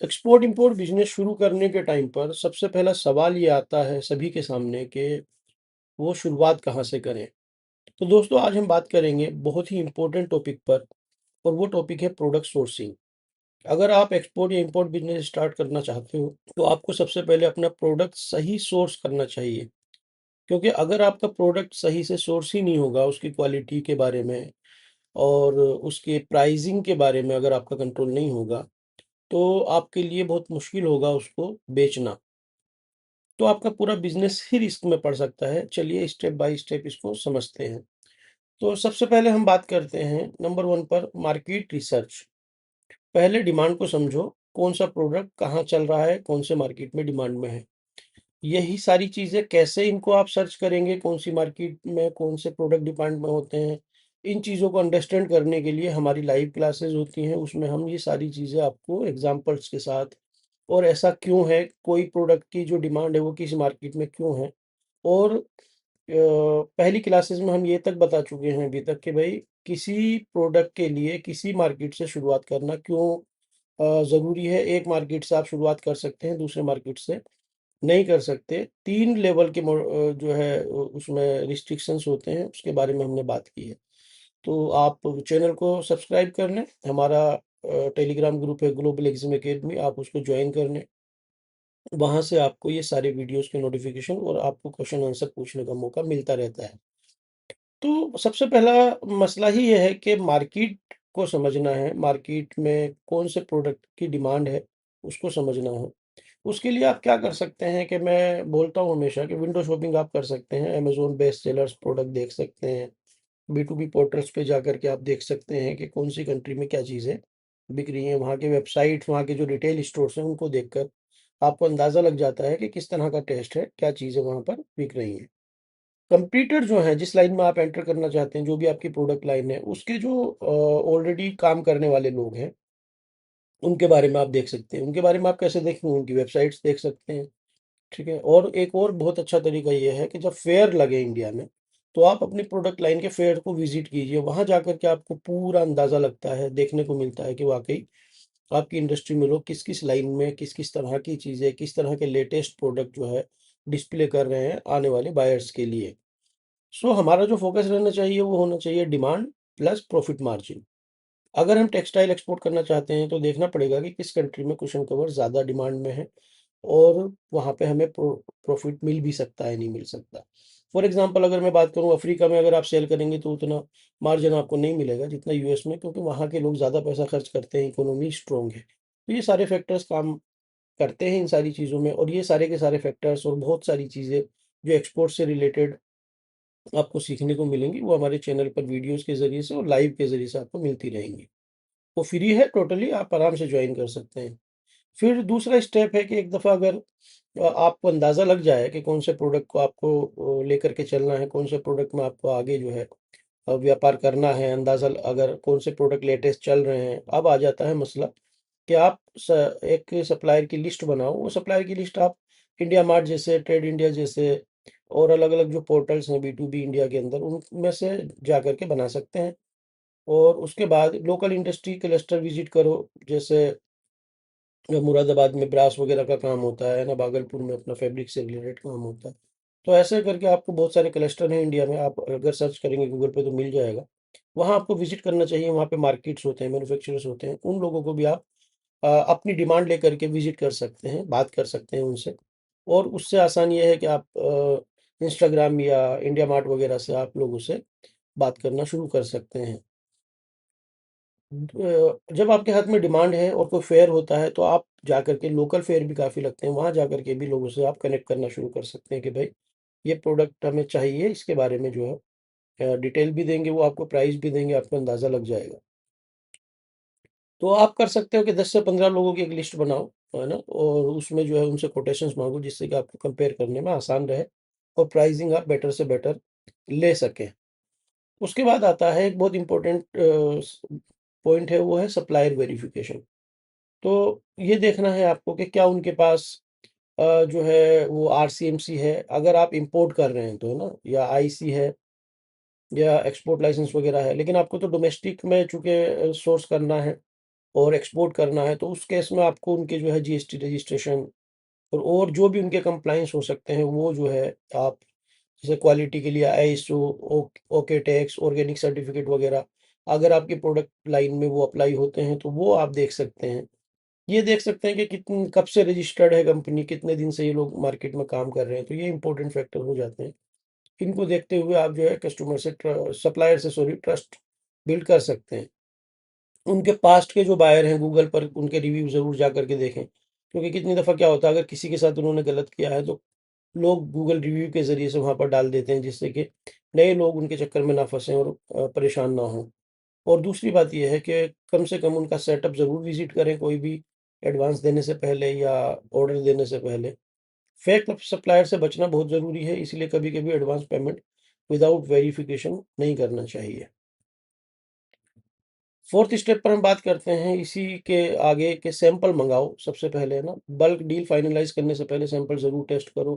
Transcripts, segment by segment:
Export import business शुरू करने के टाइम पर सबसे पहला सवाल ये आता है सभी के सामने कि वो शुरुआत कहाँ से करें। तो दोस्तों आज हम बात करेंगे बहुत ही इम्पोर्टेंट टॉपिक पर, और वो टॉपिक है प्रोडक्ट सोर्सिंग। अगर आप एक्सपोर्ट या इंपोर्ट बिजनेस स्टार्ट करना चाहते हो तो आपको सबसे पहले अपना प्रोडक्ट सही सोर्स करना चाहिए, क्योंकि अगर आपका प्रोडक्ट सही से सोर्स ही नहीं होगा, उसकी क्वालिटी के बारे में और उसके प्राइसिंग के बारे में अगर आपका कंट्रोल नहीं होगा, तो आपके लिए बहुत मुश्किल होगा उसको बेचना। तो आपका पूरा बिजनेस ही रिस्क में पड़ सकता है। चलिए स्टेप बाय स्टेप इसको समझते हैं। तो सबसे पहले हम बात करते हैं नंबर 1 पर, मार्केट रिसर्च। पहले डिमांड को समझो, कौन सा प्रोडक्ट कहाँ चल रहा है, कौन से मार्केट में डिमांड में है। यही सारी चीज़ें कैसे इनको आप सर्च करेंगे, कौन सी मार्केट में कौन से प्रोडक्ट डिमांड में होते हैं, इन चीज़ों को अंडरस्टैंड करने के लिए हमारी लाइव क्लासेस होती हैं। उसमें हम ये सारी चीज़ें आपको एग्जांपल्स के साथ, और ऐसा क्यों है, कोई प्रोडक्ट की जो डिमांड है वो किस मार्केट में क्यों है, और पहली क्लासेस में हम ये तक बता चुके हैं अभी तक कि भाई किसी प्रोडक्ट के लिए किसी मार्केट से शुरुआत करना क्यों ज़रूरी है। एक मार्केट से आप शुरुआत कर सकते हैं, दूसरे मार्केट से नहीं कर सकते। 3 लेवल के जो है उसमें रिस्ट्रिक्शंस होते हैं, उसके बारे में हमने बात की है। तो आप चैनल को सब्सक्राइब कर लें। हमारा टेलीग्राम ग्रुप है ग्लोबल एक्जिम एकेडमी, आप उसको ज्वाइन कर लें। वहाँ से आपको ये सारे वीडियोस के नोटिफिकेशन और आपको क्वेश्चन आंसर पूछने का मौका मिलता रहता है। तो सबसे पहला मसला ही ये है कि मार्केट को समझना है, मार्केट में कौन से प्रोडक्ट की डिमांड है उसको समझना है। उसके लिए आप क्या कर सकते हैं कि मैं बोलता हूँ हमेशा कि विंडो शॉपिंग आप कर सकते हैं, अमेज़न बेस्ट सेलर्स प्रोडक्ट देख सकते हैं, बी2बी पोर्टल्स पे जाकर के आप देख सकते हैं कि कौन सी कंट्री में क्या चीज़ें बिक रही हैं। वहाँ के वेबसाइट, वहाँ के जो रिटेल स्टोर्स हैं उनको देखकर आपको अंदाज़ा लग जाता है कि किस तरह का टेस्ट है, क्या चीज़ें वहाँ पर बिक रही हैं। कंपटीटर जो हैं, जिस लाइन में आप एंटर करना चाहते हैं, जो भी आपकी प्रोडक्ट लाइन है, उसके जो ऑलरेडी काम करने वाले लोग हैं, उनके बारे में आप देख सकते हैं। उनके बारे में आप कैसे देखेंगे? उनकी वेबसाइट्स देख सकते हैं, ठीक है? और एक और बहुत अच्छा तरीका ये है कि जब फेयर लगे इंडिया में, तो आप अपनी प्रोडक्ट लाइन के फेयर को विजिट कीजिए। वहाँ जाकर के आपको पूरा अंदाज़ा लगता है, देखने को मिलता है कि वाक़ई आपकी इंडस्ट्री में लोग किस-किस लाइन में, किस-किस तरह की चीज़ें, किस तरह के लेटेस्ट प्रोडक्ट जो है डिस्प्ले कर रहे हैं आने वाले बायर्स के लिए। सो हमारा जो फ़ोकस रहना चाहिए वो होना चाहिए डिमांड प्लस प्रॉफ़िट मार्जिन। अगर हम टेक्सटाइल एक्सपोर्ट करना चाहते हैं तो देखना पड़ेगा कि किस कंट्री में कुशन कवर ज़्यादा डिमांड में है, और वहाँ पे हमें प्रॉफ़िट मिल भी सकता है, नहीं मिल सकता। फॉर एग्ज़ाम्पल अगर मैं बात करूँ, अफ्रीका में अगर आप सेल करेंगे तो उतना मार्जिन आपको नहीं मिलेगा जितना यूएस में, क्योंकि वहाँ के लोग ज़्यादा पैसा खर्च करते हैं, इकोनॉमी स्ट्रॉन्ग है। तो ये सारे फैक्टर्स काम करते हैं इन सारी चीज़ों में, और ये सारे के सारे फैक्टर्स और बहुत सारी चीज़ें जो एक्सपोर्ट से रिलेटेड आपको सीखने को मिलेंगी, वो हमारे चैनल पर वीडियोज़ के ज़रिए से और लाइव के ज़रिए से आपको मिलती रहेंगी। वो फ्री है टोटली, आप आराम से जॉइन कर सकते हैं। फिर दूसरा स्टेप है कि एक दफ़ा अगर आपको अंदाज़ा लग जाए कि कौन से प्रोडक्ट को आपको लेकर के चलना है, कौन से प्रोडक्ट में आपको आगे जो है व्यापार करना है, अंदाज़ा अगर कौन से प्रोडक्ट लेटेस्ट चल रहे हैं, अब आ जाता है मसला कि आप एक सप्लायर की लिस्ट बनाओ। वो सप्लायर की लिस्ट आप इंडिया मार्ट जैसे, ट्रेड इंडिया जैसे और अलग अलग जो पोर्टल्स हैं बी टू बी इंडिया के अंदर, उनमें से जा करके बना सकते हैं। और उसके बाद लोकल इंडस्ट्री क्लस्टर विजिट करो, जैसे मुरादाबाद में ब्रास वगैरह का काम होता है ना, भागलपुर में अपना फैब्रिक से रिलेटेड काम होता है। तो ऐसे करके आपको बहुत सारे क्लस्टर हैं इंडिया में, आप अगर सर्च करेंगे गूगल पे तो मिल जाएगा। वहाँ आपको विजिट करना चाहिए, वहाँ पे मार्केट्स होते हैं, मैन्युफैक्चरर्स होते हैं, उन लोगों को भी आप अपनी डिमांड लेकर के विजिट कर सकते हैं, बात कर सकते हैं उनसे। और उससे आसान ये है कि आप इंस्टाग्राम या इंडिया मार्ट वगैरह से आप लोगों से बात करना शुरू कर सकते हैं। जब आपके हाथ में डिमांड है और कोई फेयर होता है तो आप जाकर के, लोकल फेयर भी काफ़ी लगते हैं, वहाँ जाकर के भी लोगों से आप कनेक्ट करना शुरू कर सकते हैं कि भाई ये प्रोडक्ट हमें चाहिए, इसके बारे में जो है डिटेल भी देंगे, वो आपको प्राइस भी देंगे, आपको अंदाज़ा लग जाएगा। तो आप कर सकते हो कि 10 से 15 लोगों की एक लिस्ट बनाओ, है ना? और उसमें जो है उनसे कोटेशंस माँगो, जिससे कि आपको कंपेयर करने में आसान रहे और प्राइसिंग आप बेटर से बेटर ले सकें। उसके बाद आता है एक बहुत इम्पोर्टेंट पॉइंट है, वो है सप्लायर वेरिफिकेशन। तो ये देखना है आपको कि क्या उनके पास जो है वो आरसीएमसी है, अगर आप इंपोर्ट कर रहे हैं तो, है ना? या आईसी है या एक्सपोर्ट लाइसेंस वगैरह है, लेकिन आपको तो डोमेस्टिक में चूँकि सोर्स करना है, और एक्सपोर्ट करना है, तो उस केस में आपको उनके जो है जीएसटी रजिस्ट्रेशन और जो भी उनके कंप्लायंस हो सकते हैं, वो जो है आप जैसे क्वालिटी के लिए ISO, okay tax, organic certificate वगैरह, अगर आपके प्रोडक्ट लाइन में वो अप्लाई होते हैं तो वो आप देख सकते हैं। ये देख सकते हैं कि कितन कब से रजिस्टर्ड है कंपनी, कितने दिन से ये लोग मार्केट में काम कर रहे हैं, तो ये इंपॉर्टेंट फैक्टर हो जाते हैं। इनको देखते हुए आप जो है कस्टमर से सप्लायर से सॉरी ट्रस्ट बिल्ड कर सकते हैं। उनके पास्ट के जो बायर हैं गूगल पर उनके रिव्यू ज़रूर जा करके देखें, क्योंकि कितनी दफ़ा क्या होता है अगर किसी के साथ उन्होंने गलत किया है तो लोग गूगल रिव्यू के ज़रिए से वहाँ पर डाल देते हैं, जिससे कि नए लोग उनके चक्कर में ना फंसें और परेशान ना हों। और दूसरी बात ये है कि कम से कम उनका सेटअप ज़रूर विज़िट करें, कोई भी एडवांस देने से पहले या ऑर्डर देने से पहले। फेक सप्लायर से बचना बहुत ज़रूरी है, इसलिए कभी-कभी एडवांस पेमेंट विदाउट वेरिफिकेशन नहीं करना चाहिए। फोर्थ स्टेप पर हम बात करते हैं इसी के आगे के सैंपल मंगाओ। सबसे पहले है ना, बल्क डील फाइनलाइज करने से पहले सैंपल ज़रूर टेस्ट करो,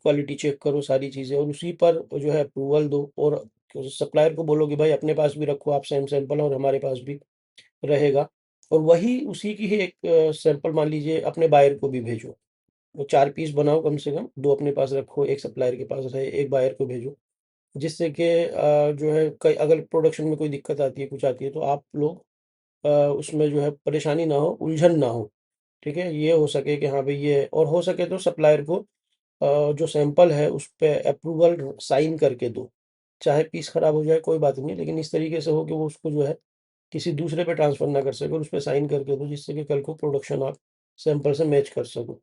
क्वालिटी चेक करो, सारी चीज़ें, और उसी पर जो है अप्रूवल दो। और सप्लायर को बोलो कि भाई अपने पास भी रखो आप सेम सैंपल, और हमारे पास भी रहेगा। और वही उसी की ही एक सैंपल मान लीजिए अपने बायर को भी भेजो। वो 4 पीस बनाओ कम से कम, 2 अपने पास रखो, 1 सप्लायर के पास रहे, 1 बायर को भेजो। जिससे कि जो है कई अगर प्रोडक्शन में कोई दिक्कत आती है, कुछ आती है, तो आप लोग उसमें जो है परेशानी ना हो, उलझन ना हो। ठीक है? ये हो सके कि हाँ, भई ये, और हो सके तो सप्लायर को जो सैंपल है उस पे अप्रूवल साइन करके दो। चाहे पीस खराब हो जाए कोई बात नहीं, लेकिन इस तरीके से हो कि वो उसको जो है किसी दूसरे पे ट्रांसफ़र ना कर सके और उस पे साइन करके दो, जिससे कि कल को प्रोडक्शन आप सैंपल से मैच कर सको।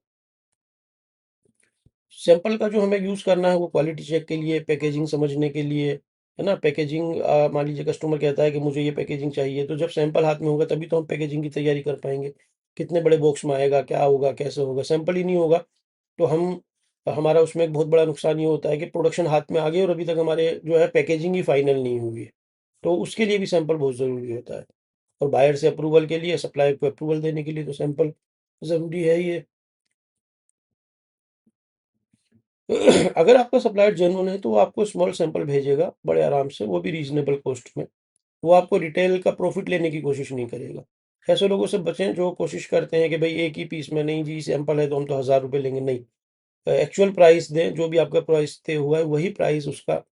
सैंपल का जो हमें यूज़ करना है वो क्वालिटी चेक के लिए, पैकेजिंग समझने के लिए, है ना? पैकेजिंग मान लीजिए कस्टमर कहता है कि मुझे ये पैकेजिंग चाहिए, तो जब सैंपल हाथ में होगा तभी तो हम पैकेजिंग की तैयारी कर पाएँगे। कितने बड़े बॉक्स में आएगा, क्या होगा, कैसे होगा? सैंपल ही नहीं होगा तो हम हमारा उसमें एक बहुत बड़ा नुकसान ये होता है कि प्रोडक्शन हाथ में आ गई और अभी तक हमारे जो है पैकेजिंग ही फाइनल नहीं हुई है। तो उसके लिए भी सैंपल बहुत ज़रूरी होता है। और बायर से अप्रूवल के लिए, सप्लायर को अप्रूवल देने के लिए तो सैंपल ज़रूरी है ही है। अगर आपका सप्लायर जेन्युइन है तो वो आपको स्मॉल सैंपल भेजेगा बड़े आराम से, वो भी रीजनेबल कॉस्ट में। वो आपको रिटेल का प्रॉफिट लेने की कोशिश नहीं करेगा। ऐसे लोगों से बचें जो कोशिश करते हैं कि भाई एक ही पीस में, नहीं जी सैंपल है तो हम तो 1000 रुपये लेंगे, नहीं। एक्चुअल प्राइस दें, जो भी आपका प्राइस तय हुआ है वही प्राइस उसका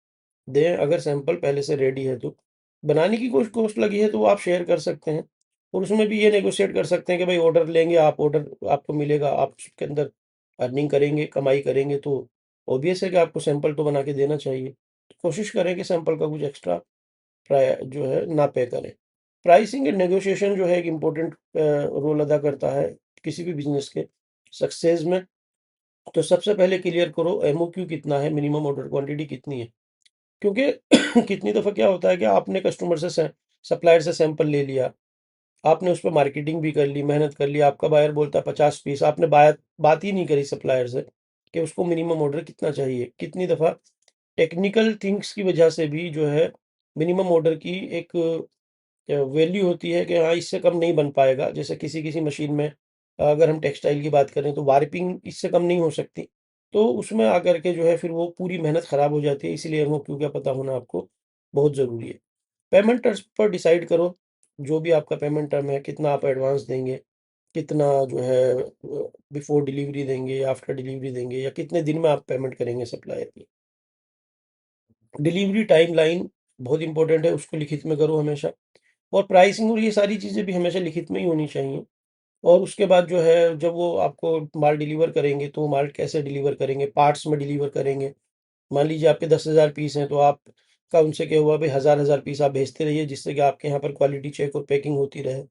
दें। अगर सैंपल पहले से रेडी है तो बनाने की कुछ कॉस्ट लगी है तो वो आप शेयर कर सकते हैं, और उसमें भी ये नेगोशिएट कर सकते हैं कि भाई ऑर्डर लेंगे आप, ऑर्डर आपको मिलेगा, आप उसके अंदर अर्निंग करेंगे, कमाई करेंगे, तो ऑब्वियस है कि आपको सैंपल तो बना के देना चाहिए। तो कोशिश करें कि सैंपल का कुछ एक्स्ट्रा प्राय जो है ना पे करें। प्राइसिंग एंड नेगोशिएशन जो है एक इम्पोर्टेंट रोल अदा करता है किसी भी बिजनेस के सक्सेस में। तो सबसे पहले क्लियर करो एमओक्यू कितना है, मिनिमम ऑर्डर क्वांटिटी कितनी है। क्योंकि कितनी दफ़ा क्या होता है कि आपने कस्टमर से सप्लायर से सैंपल ले लिया, आपने उस पे मार्केटिंग भी कर ली, मेहनत कर ली, आपका बायर बोलता है 50 पीस, आपने बात बात ही नहीं करी सप्लायर से कि उसको मिनिमम ऑर्डर कितना चाहिए। कितनी दफ़ा टेक्निकल थिंग्स की वजह से भी जो है मिनिमम ऑर्डर की एक वैल्यू होती है कि हाँ, इससे कम नहीं बन पाएगा। जैसे किसी-किसी मशीन में अगर हम टेक्सटाइल की बात करें तो वार्पिंग इससे कम नहीं हो सकती। तो उसमें आकर के जो है फिर वो पूरी मेहनत ख़राब हो जाती है, इसीलिए एमओक्यू का पता होना आपको बहुत ज़रूरी है। पेमेंट टर्म्स पर डिसाइड करो, जो भी आपका पेमेंट टर्म है, कितना आप एडवांस देंगे, कितना जो है बिफ़ोर डिलीवरी देंगे, आफ्टर डिलीवरी देंगे, या कितने दिन में आप पेमेंट करेंगे सप्लायर की। डिलीवरी टाइमलाइन बहुत इंपॉर्टेंट है, उसको लिखित में करो हमेशा। और प्राइसिंग और ये सारी चीज़ें भी हमेशा लिखित में ही होनी चाहिए। और उसके बाद जो है जब वो आपको माल डिलीवर करेंगे तो वो माल कैसे डिलीवर करेंगे, पार्ट्स में डिलीवर करेंगे। मान लीजिए आपके 10,000 पीस हैं तो आपका उनसे क्या हुआ भाई, 1000 पीस आप भेजते रहिए, जिससे कि आपके यहाँ पर क्वालिटी चेक और पैकिंग होती रहे।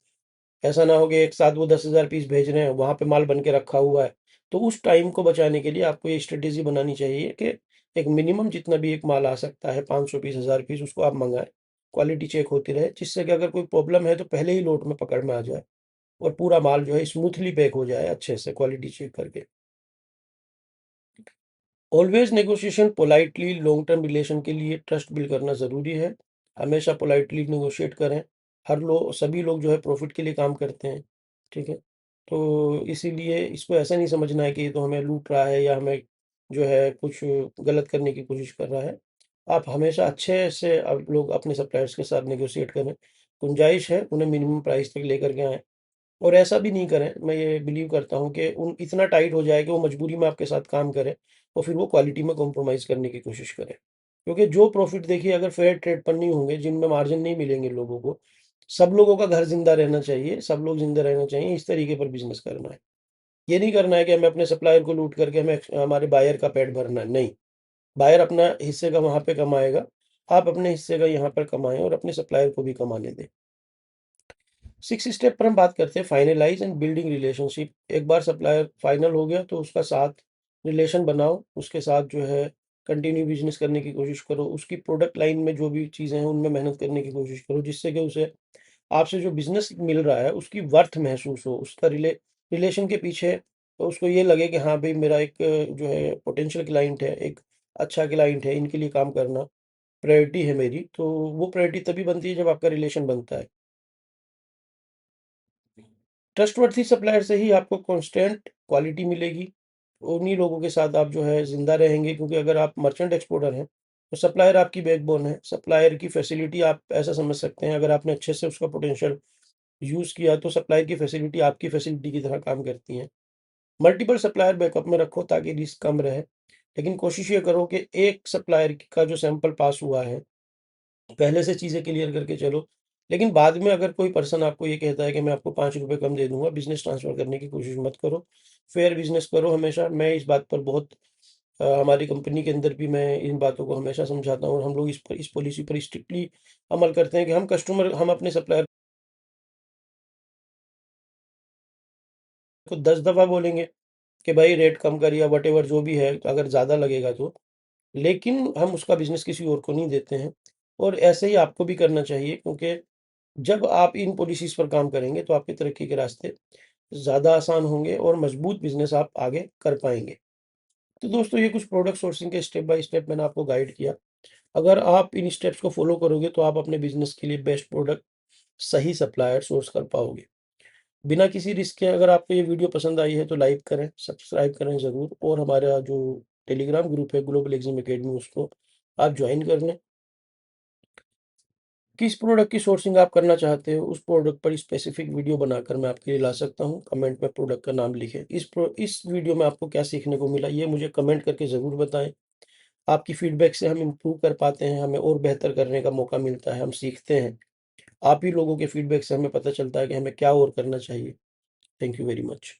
ऐसा ना हो कि एक साथ वो 10,000 पीस भेज रहे हैं, वहाँ पे माल बन के रखा हुआ है। तो उस टाइम को बचाने के लिए आपको ये स्ट्रेटेजी बनानी चाहिए कि एक मिनिमम जितना भी एक माल आ सकता है, 500 पीस, 1000 पीस, उसको आप मंगाएं। क्वालिटी चेक होती रहे, जिससे कि अगर कोई प्रॉब्लम है तो पहले ही लोट में पकड़ में आ जाए और पूरा माल जो है स्मूथली पैक हो जाए अच्छे से क्वालिटी चेक करके। Always negotiation politely, long term relation के लिए ट्रस्ट बिल्ड करना ज़रूरी है। हमेशा पोलाइटली नेगोशिएट करें। हर लोग, सभी लोग जो है प्रॉफिट के लिए काम करते हैं। ठीक है? तो इसीलिए इसको ऐसा नहीं समझना है कि ये तो हमें लूट रहा है या हमें जो है कुछ गलत करने की कोशिश कर रहा है। आप हमेशा अच्छे से आप लोग अपने सप्लायर्स के साथ नेगोशिएट करें। गुंजाइश है, उन्हें मिनिमम प्राइस तक लेकर के आएँ। और ऐसा भी नहीं करें, मैं ये बिलीव करता हूँ कि उन इतना टाइट हो जाए कि वो मजबूरी में आपके साथ काम करें और फिर वो क्वालिटी में कॉम्प्रोमाइज़ करने की कोशिश करें। क्योंकि जो प्रॉफ़िट देखिए अगर फेयर ट्रेड पर नहीं होंगे, जिनमें मार्जिन नहीं मिलेंगे लोगों को, सब लोगों का घर ज़िंदा रहना चाहिए, सब लोग ज़िंदा रहना चाहिए, इस तरीके पर बिज़नेस करना है। ये नहीं करना है कि हमें अपने सप्लायर को लूट करके हमें हमारे बायर का पेट भरना है, नहीं। बायर अपना हिस्से का वहाँ पे कमाएगा, आप अपने हिस्से का यहाँ पर कमाएँ और अपने सप्लायर को भी कमाने दें। 6 स्टेप पर हम बात करते हैं फाइनलाइज़ एंड बिल्डिंग रिलेशनशिप। एक बार सप्लायर फाइनल हो गया तो उसका साथ रिलेशन बनाओ, उसके साथ जो है कंटिन्यू बिज़नेस करने की कोशिश करो, उसकी प्रोडक्ट लाइन में जो भी चीज़ें हैं उनमें मेहनत करने की कोशिश करो, जिससे कि उसे आपसे जो बिज़नेस मिल रहा है उसकी वर्थ महसूस हो, उसका रिलेशन के पीछे उसको ये लगे कि हाँ, भई मेरा एक जो है पोटेंशियल क्लाइंट है, एक अच्छा क्लाइंट है, इनके लिए काम करना प्रायोरिटी है मेरी। तो वो प्रायोरिटी तभी बनती है जब आपका रिलेशन बनता है। ट्रस्टवर्थी सप्लायर से ही आपको कांस्टेंट क्वालिटी मिलेगी। उन्हीं लोगों के साथ आप जो है ज़िंदा रहेंगे, क्योंकि अगर आप मर्चेंट एक्सपोर्टर हैं, तो सप्लायर आपकी बैकबोन है। सप्लायर की फैसिलिटी आप ऐसा समझ सकते हैं, अगर आपने अच्छे से उसका पोटेंशियल यूज़ किया तो सप्लायर की फैसिलिटी आपकी फैसिलिटी की तरह काम करती हैं। मल्टीपल सप्लायर बैकअप में रखो ताकि रिस्क कम रहे। लेकिन कोशिश ये करो कि एक सप्लायर का जो सैंपल पास हुआ है, पहले से चीज़ें क्लियर करके चलो। लेकिन बाद में अगर कोई पर्सन आपको ये कहता है कि मैं आपको ₹5 कम दे दूँगा, बिज़नेस ट्रांसफ़र करने की कोशिश मत करो। फेयर बिज़नेस करो हमेशा। मैं इस बात पर बहुत हमारी कंपनी के अंदर भी मैं इन बातों को हमेशा समझाता हूँ और हम लोग इस पॉलिसी पर स्ट्रिक्टली अमल करते हैं कि हम अपने सप्लायर को 10 दफ़ा बोलेंगे कि भाई रेट कम कर या व्हाटएवर जो भी है, अगर ज़्यादा लगेगा तो। लेकिन हम उसका बिज़नेस किसी और को नहीं देते हैं और ऐसे ही आपको भी करना चाहिए, क्योंकि जब आप इन पॉलिसीज़ पर काम करेंगे तो आपकी तरक्की के रास्ते ज़्यादा आसान होंगे और मजबूत बिज़नेस आप आगे कर पाएँगे। तो दोस्तों, ये कुछ प्रोडक्ट सोर्सिंग के स्टेप बाय स्टेप मैंने आपको गाइड किया। अगर आप इन स्टेप्स को फ़ॉलो करोगे तो आप अपने बिज़नेस के लिए बेस्ट प्रोडक्ट, सही सप्लायर सोर्स कर पाओगे। बिना किसी रिस्क के अगर आपको ये वीडियो पसंद आई है तो लाइक करें, सब्सक्राइब करें ज़रूर और हमारा जो टेलीग्राम ग्रुप है ग्लोबल एक्जिम अकेडमी, उसको आप जॉइन कर लें। किस प्रोडक्ट की सोर्सिंग आप करना चाहते हो, उस प्रोडक्ट पर स्पेसिफिक वीडियो बनाकर मैं आपके लिए ला सकता हूँ। कमेंट में प्रोडक्ट का नाम लिखें। इस वीडियो में आपको क्या सीखने को मिला, ये मुझे कमेंट करके ज़रूर बताएँ। आपकी फीडबैक से हम इम्प्रूव कर पाते हैं, हमें और बेहतर करने का मौका मिलता है, हम सीखते हैं। आप ही लोगों के फीडबैक से हमें पता चलता है कि हमें क्या और करना चाहिए। Thank you very much.